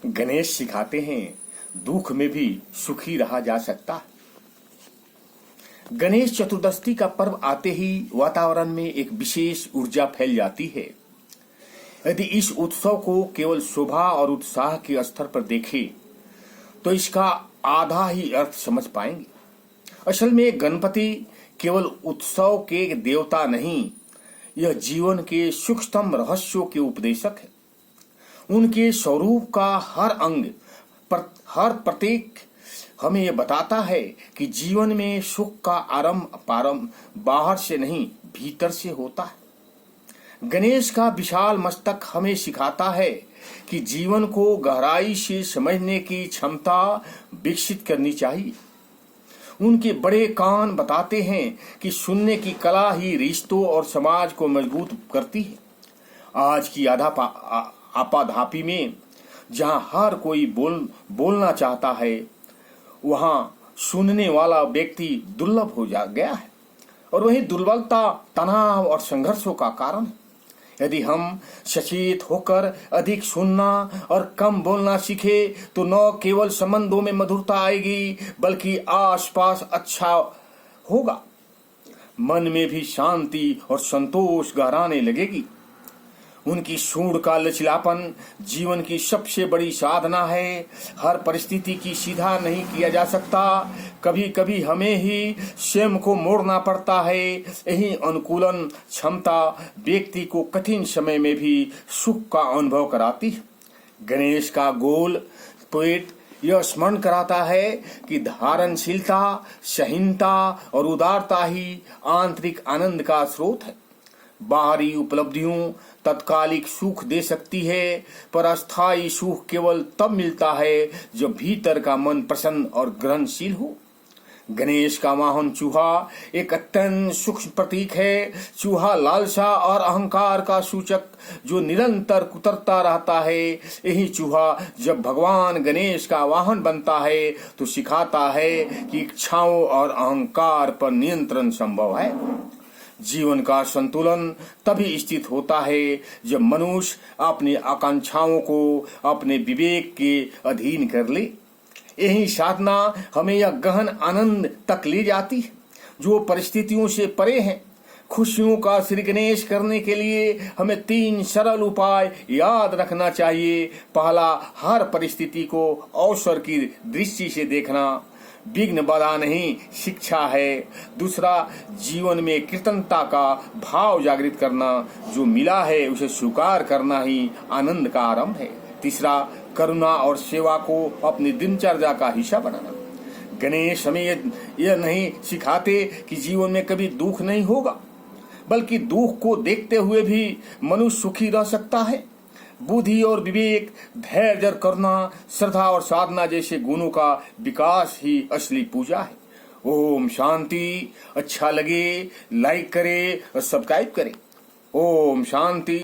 गणेश सिखाते हैं दुख में भी सुखी रहा जा सकता है। गणेश चतुर्दशी का पर्व आते ही वातावरण में एक विशेष ऊर्जा फैल जाती है। यदि इस उत्सव को केवल शोभा और उत्साह के स्तर पर देखें तो इसका आधा ही अर्थ समझ पाएंगे। असल में गणपति केवल उत्सव के देवता नहीं, यह जीवन के सूक्ष्म रहस्यों के उपदेशक है। उनके स्वरूप का हर अंग, हर प्रतीक हमें यह बताता है कि जीवन में सुख का आरंभ बाहर से नहीं भीतर से होता है। गणेश का विशाल मस्तक हमें सिखाता है कि जीवन को गहराई से समझने की क्षमता विकसित करनी चाहिए। उनके बड़े कान बताते हैं कि सुनने की कला ही रिश्तों और समाज को मजबूत करती है। आज की आपाधापी में जहां हर कोई बोलना चाहता है, वहां सुनने वाला व्यक्ति दुर्लभ हो गया है, और वही दुर्बलता तनाव और संघर्षों का कारण है। यदि हम सचेत होकर अधिक सुनना और कम बोलना सीखे तो न केवल संबंधों में मधुरता आएगी बल्कि आसपास अच्छा होगा, मन में भी शांति और संतोष गहराने लगेगी। उनकी सूंड का लचीलापन जीवन की सबसे बड़ी साधना है। हर परिस्थिति की सीधा नहीं किया जा सकता, कभी कभी हमें ही स्वयं को मोड़ना पड़ता है। यही अनुकूलन क्षमता व्यक्ति को कठिन समय में भी सुख का अनुभव कराती है। गणेश का गोल पोएट यह स्मरण कराता है कि धारणशीलता, सहीनता और उदारता ही आंतरिक आनंद का स्रोत है। बाहरी उपलब्धियों तत्कालिक सुख दे सकती है, पर अस्थायी सुख केवल तब मिलता है जब भीतर का मन प्रसन्न और ग्रहणशील हो। गणेश का वाहन चूहा एक अत्यंत सूक्ष्म प्रतीक है। चूहा लालसा और अहंकार का सूचक जो निरंतर कुतरता रहता है। यही चूहा जब भगवान गणेश का वाहन बनता है तो सिखाता है कि इच्छाओं और अहंकार पर नियंत्रण संभव है। जीवन का संतुलन तभी स्थित होता है जब मनुष्य अपनी आकांक्षाओं को अपने विवेक के अधीन कर ले। यही साधना हमें यह गहन आनंद तक ले जाती है जो परिस्थितियों से परे है। खुशियों का श्री गणेश करने के लिए हमें 3 सरल उपाय याद रखना चाहिए। पहला, हर परिस्थिति को अवसर की दृष्टि से देखना, विघ्न बाधा नहीं शिक्षा है। दूसरा, जीवन में कृतज्ञता का भाव जागृत करना, जो मिला है उसे स्वीकार करना ही आनंद का आरंभ है। तीसरा, करुणा और सेवा को अपनी दिनचर्या का हिस्सा बनाना। गणेश हमें यह नहीं सिखाते कि जीवन में कभी दुख नहीं होगा, बल्कि दुख को देखते हुए भी मनुष्य सुखी रह सकता है। बुद्धि और विवेक, धैर्य और करुणा, श्रद्धा और साधना जैसे गुणों का विकास ही असली पूजा है। ओम शांति। अच्छा लगे लाइक करें और सब्सक्राइब करें। ओम शांति।